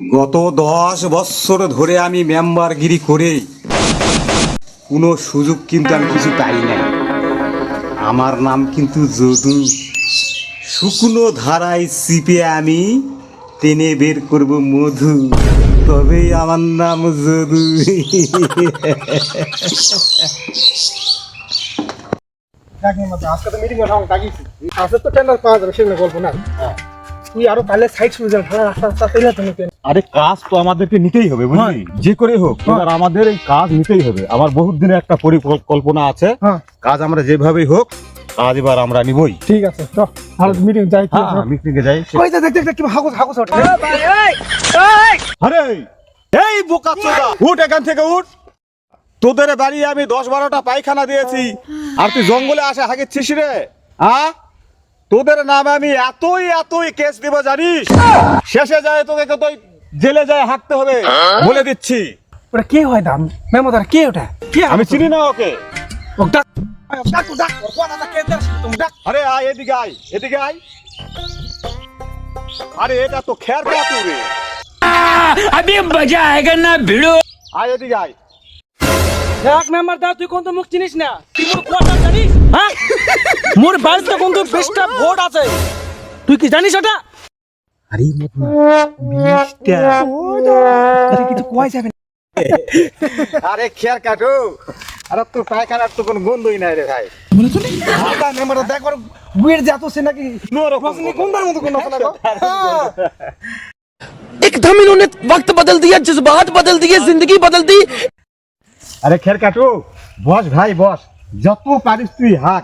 গত 10 বছর ধরে আমি মেম্বারগিরি করে কোনো সুযোগ কিন্তু আমি কিছু পাই নাই। আমার নাম কিন্তু যদু। শুকনো ধারায় চিপে আমি টেনে বের করব মধু, তবেই আমার নাম যদু। আজকে তো মিটিং ডাকিছি, আজকে তো টেন্ডার পাওয়া যাবে সেগুলো গল্প না। তুই আরো পারলে সাইড শুরু যাবে, ভালো রাস্তা রাস্তা পেলে তুমি আরে কাজ তো আমাদেরকে নিতেই হবে বুঝলি, যে করে হোক এবার আমাদের এই কাজ নিতেই হবে। আমার বহুত দিনের একটা পরিকল্পনা আছে, কাজ আমরা যেভাবেই হোক কাজ এবার আমরা নিবই। ঠিক আছে, চল ভালো মিটিং যাই। মিটিং এ যাই। ওই দেখ দেখ দেখ কি হাগুস হাগুস ওঠে। আরে এই বোকাচোদা, উঠ এখান থেকে উঠ। তোদের বাড়ি আমি 10-12টা পায়খানা দিয়েছি আর তুই জঙ্গলে আসে হাগেছিস রে? তোদের নামে আমি এতই কেস দিব জানিস, শেষে যায় তোকে কত জেলে যায় হাঁটতে হবে বলে দিচ্ছি। ওটা কে হয় দাম মেমোদার কে ওটা? কে? আমি চিনি না ওকে। ও ডাক ডাক ডাক কোন দাদা কে দাস তুমি ডাক। আরে আয় এদিকে আয়, এদিকে আয়। আরে এটা তো খের কাটু রে। अभी मजा आएगा ना भिड़ो। আয় এদিকে আয়। দেখ মেম্বার দা, তুই কোন তো মুখ চিনিস না, তুই মোর কোয়ার্টার জানিস? হ্যাঁ, মোর বাড়িতে কোন তো বেস্টটা ভোট আছে, তুই কি জানিস ওটা? আরে বিশটা আরে কিছু কই যাবে না। আরে খের কাটু, আরে তোর পায়খানার তো কোনো গন্ধই নাই রে ভাই। বলে শুনি আদা মেম্বার দা দেখ ওর বুয়ের জাত সে নাকি রসনি কোনটার মতো কোন না গো। एकदम इन्होंने वक्त बदल दिया, जज्बात बदल दिए, जिंदगी बदल दी। আরে খের কাটু, বস ভাই বস, যত পারিস তুই হাঁক,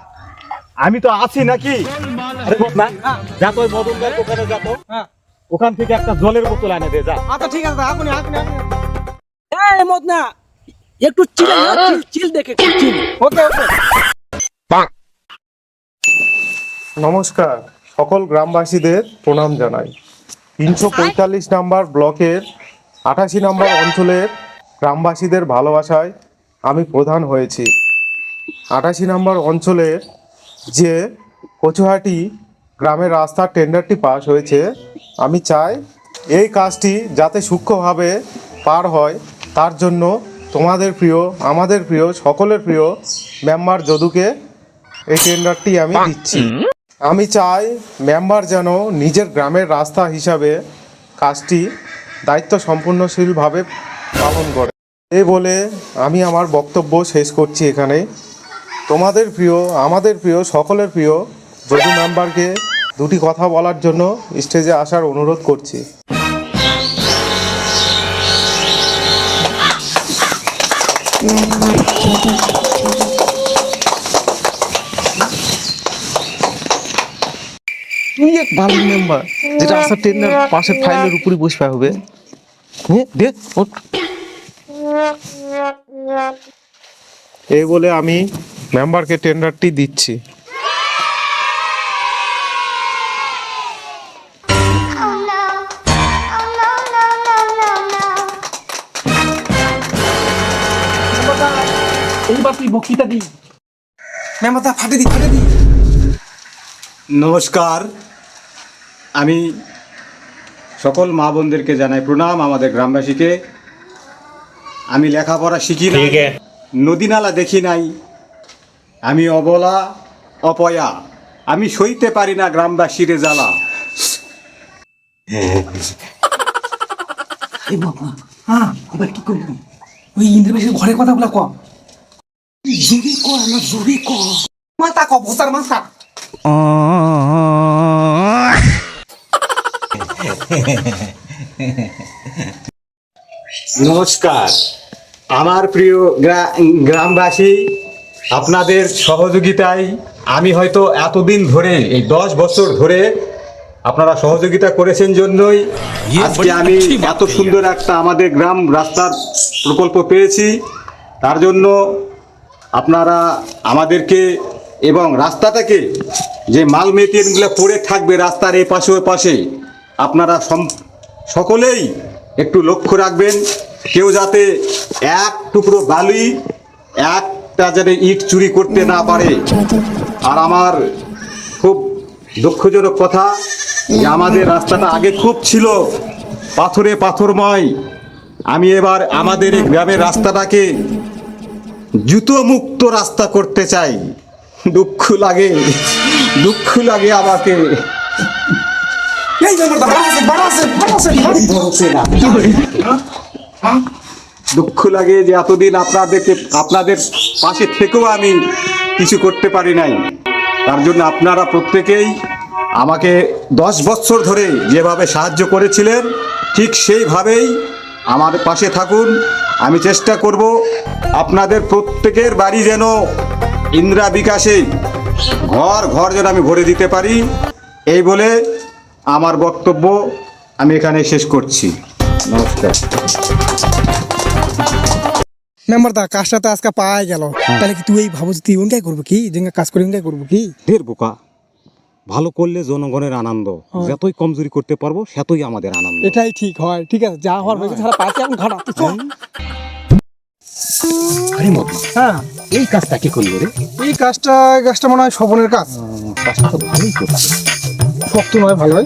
আমি তো আছি নাকি। আরে বস না, যা তো ওই মদনদার দোকানে যা তো, ওখান থেকে একটা জলের বোতল এনে দে যা। আচ্ছা ঠিক আছে, আপনি আপনি এই মত না একটু চিল চিল দেখে চিল। ওকে ওকে। নমস্কার, সকল গ্রামবাসীদের প্রণাম জানাই। 345 নম্বর ব্লকের 88 নম্বর অঞ্চলের গ্রামবাসীদের ভালোবাসায় আমি প্রধান হয়েছি। 88 নম্বর অঞ্চলের যে কচুহাটি গ্রামের রাস্তার টেন্ডারটি পাস হয়েছে, আমি চাই এই কাজটি যাতে সূক্ষ্মভাবে পার হয়, তার জন্য তোমাদের প্রিয়, আমাদের প্রিয়, সকলের প্রিয় মেম্বার যদুকে এই টেন্ডারটি আমি দিচ্ছি। আমি চাই মেম্বার যেন নিজের গ্রামের রাস্তা হিসাবে কাজটি দায়িত্ব সম্পূর্ণশীলভাবে পালন করে। এই বলে আমি আমার বক্তব্য শেষ করছি এখানে। তোমাদের প্রিয়, আমাদের প্রিয়, সকলের প্রিয় যদু মেম্বারকে দুটি কথা বলার জন্য স্টেজে আসার অনুরোধ করছি। তুই এক ভালো মেম্বার, যেটা আসা টেন্ডার পাশের ফাইলের উপরে বসে হবে। হ্যাঁ দে ওঠ। এই বলে আমি মেম্বারকে টেন্ডারটি দিচ্ছি। এইবার তুই বক্তৃতা দি মেম্বার দা, ফাটে দি। নমস্কার, আমি সকল মা বোনদেরকে জানাই প্রণাম। আমাদের গ্রামবাসীকে, আমি লেখাপড়া শিখি নাই, নদী নালা দেখি নাই, আমি অবলা অপয়া, আমি সইতে পারি না গ্রামবাসীর জ্বালা। হ্যাঁ, এবার কি করবি? ওই ইন্দ্রবেশের ঘরের কথাগুলো কম জোরে ক, আমার জোরে ক, মাথা ক, ভোতার মাথা। নমস্কার, আমার প্রিয় গ্রামবাসী, আপনাদের সহযোগিতায় আমি হয়তো এতদিন ধরে, এই 10 বছর ধরে আপনারা সহযোগিতা করেছেন জন্যই আজকে আমি এত সুন্দর একটা আমাদের গ্রাম রাস্তার প্রকল্প পেয়েছি। তার জন্য আপনারা আমাদেরকে এবং রাস্তাটাকে, যে মাল মেটেরিয়ালগুলো পড়ে থাকবে রাস্তার এই পাশে ওই পাশে, আপনারা সকলেই একটু লক্ষ্য রাখবেন, কেউ যাতে এক টুকরো বালি, একটা যাতে ইট চুরি করতে না পারে। আর আমার খুব দুঃখজনক কথা যে আমাদের রাস্তাটা আগে খুব ছিল, পাথরে পাথরময়, আমি এবার আমাদের এই গ্রামের রাস্তাটাকে জুতো মুক্ত রাস্তা করতে চাই। দুঃখ লাগে আমাকে। দুঃখ লাগে যে এতদিন আপনাদের পাশে থেকেও আমি কিছু করতে পারি নাই। তার জন্য আপনারা প্রত্যেকেই আমাকে 10 বছর ধরে যেভাবে সাহায্য করেছিলেন ঠিক সেইভাবেই আমার পাশে থাকুন। আমি চেষ্টা করব আপনাদের প্রত্যেকের বাড়ি যেন ইন্দিরা বিকাশে ঘর যেন আমি ভরে দিতে পারি। এই বলে আমার বক্তব্য আমি এখানে শেষ করছি। নমস্কার। মেম্বার দা কাজটা তো আজকে পাওয়া গেল, তাহলে কি তুই ভাবছিস তুই ওনকাই করবো কি, যে কাজ করে ওনকাই করবো কি? ঢের বোকা, ভালো করলে জনগণের আনন্দ, যতই কমজোরি করতে পারবো সেতই আমাদের আনন্দ। এটাই ঠিক হয়, ঠিক আছে, যা হওয়ার হয়েছে সারা পাশে এখন ঘাটা তুই চল। আরে মতলব হ্যাঁ, এই কাজটা কি করলি রে? এই কাজটা মনে হয় স্বপনের কাজ। কাজটা তো ভালোই করছে। শক্ত নয়, ভালো হয়।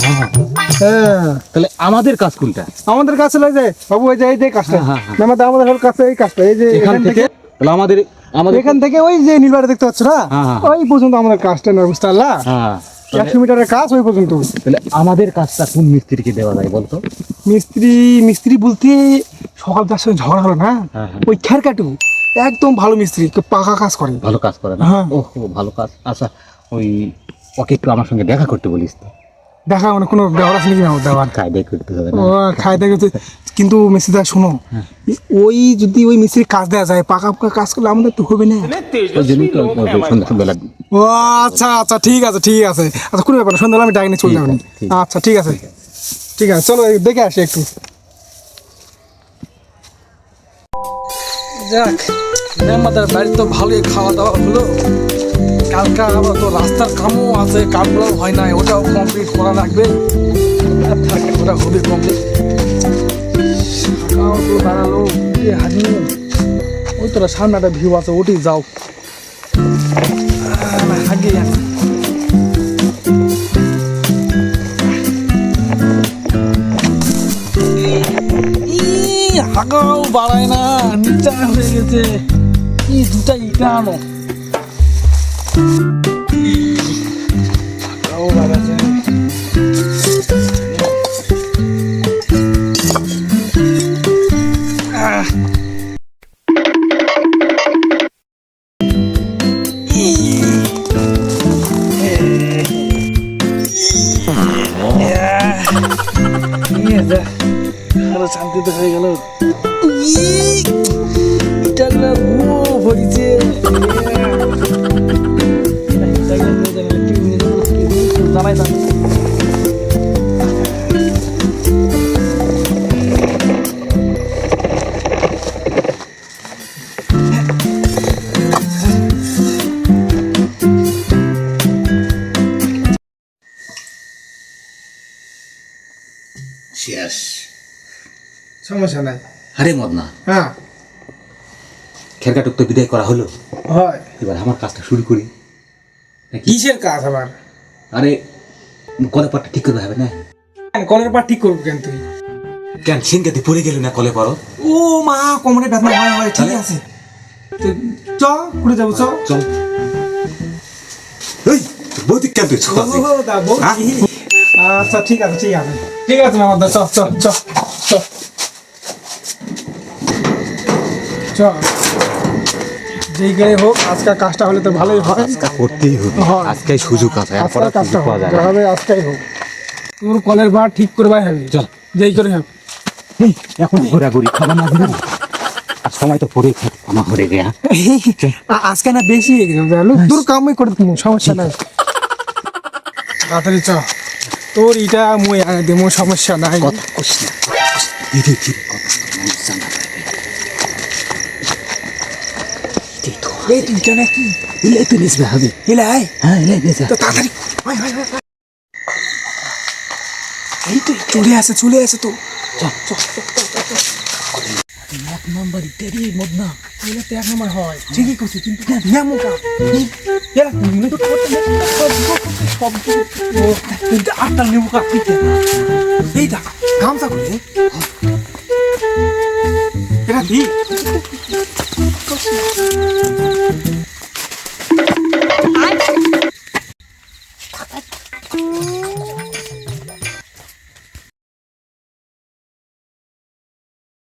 হ্যাঁ, তাহলে আমাদের কাজ কোনটা? আমাদের কাছে লাগে যে বাবু এই যে কাজটা, মেম্বার দা আমাদের কাছে এই কাজটা, এই যে এখান থেকে তাহলে আমাদের এখান থেকে ওই যে নীলবাড়ি দেখতে পাচ্ছ না, ওই পর্যন্ত আমাদের কাজটা না, বুঝতে পারলা? 100 মিটারের কাজ ওই পর্যন্ত। তাহলে আমাদের কাজটা কোন মিস্ত্রিকে দেওয়া যায় বলতো? মিস্ত্রি বলতে সকাল তার সঙ্গে ঝগড়া হলো না, ওই খেরকাটু একদম ভালো মিস্ত্রি, পাকা কাজ করে, ভালো কাজ করে না? ওহো, ভালো কাজ। আচ্ছা, ওই ওকে একটু আমার সঙ্গে দেখা করতে বলিস তো। দেখা মানে কোনো ব্যবহার আছে নাকি? দেওয়ার কায়দায় করতে হবে ও না? খাই দেখে, কিন্তু মিস্ত্রিদা শোনো, ওই যদি ওই মিস্ত্রির কাজ দেওয়া যায়, পাকা পাকা কাজ করলে আমাদের তো হবে না। ওই জন্যই তো সন্ধ্যাবেলা। ও আচ্ছা আচ্ছা, ঠিক আছে আচ্ছা, কোনো ব্যাপার না, সন্ধ্যাবেলা আমি ডাক নিয়ে চলে যাবো। আচ্ছা ঠিক আছে, চলো দেখে আসি একটু। যাক, আমাদের বাড়ি তো ভালোই খাওয়া দাওয়া হলো। কালকা আবার তো রাস্তার কামও আছে, কামগুলো হয় না, ওটাও কমপ্লিট করা লাগবে। ওটা হবে কমপ্লিট। সকাল তো দাঁড়ালো, হাজি ওই তোরা সামনে একটা ভিউ আছে, ওটি যাও। আগে হাগাও বাড়ায় না, নিচা হয়ে গেছে। দুটা ইটা আনো, হাগাও বাড়াচ্ছে। শান্তিতে হয়ে গেল। ভরিছে জানাই জানি। শেষ। সমস্যা নাই। আরে মদনা, হ্যাঁ খেরকাটুক তো বিদায় করা হলো, হয়। এবার আমার কাজটা শুরু করি নাকি? কিসের কাজ আবার? আরে কলে পাটটা ঠিক করতে হবে না? কলের পা ঠিক করবো কেন তুই? কেন সিনকাতে পড়ে গেল না কলে পারো? ও মা, কোমরে ব্যথা হয়, ঠিক আছে, চ ঘুরে যাবো, চল। এই বৌদিক কেন তুই ছোট? আচ্ছা ঠিক আছে মামার দা, চ যেই গায়ে হোক, আজকাল কাজটা হলে তো ভালোই হয়। করতেই হবে, আজকে সুযোগ আছে, আজকাল কাজটা হবে, আজকাই হোক। তোর কলের বার ঠিক করবাই হবে, চল যেই করে হোক। এখন ঘোরাঘুরি খাবার না দিলে আর সময় তো পরে আমার ঘরে গিয়া আজকে না বেশি হয়ে গেছে, তোর কামই করে দিবো, সমস্যা নাই। তাড়াতাড়ি চ, তোর ইটা মই আনে দেবো, সমস্যা নাই। কথা কইস না, দিদি কি কথা জানা এই তুই ইটা নাকি ইলে তো নিসবে হবে। এলাই? হ্যাঁ ইলে নিসবে তো তাড়াতাড়ি এই তো চলে আসে তো। এক নম্বর ইত্যাদি মদনা তাহলে তো এক নম্বর হয় ঠিকই করছি কিন্তু নিয়ামকা আটটা নেবো কাপিতে এইটা গামছা করে এটা ঠিক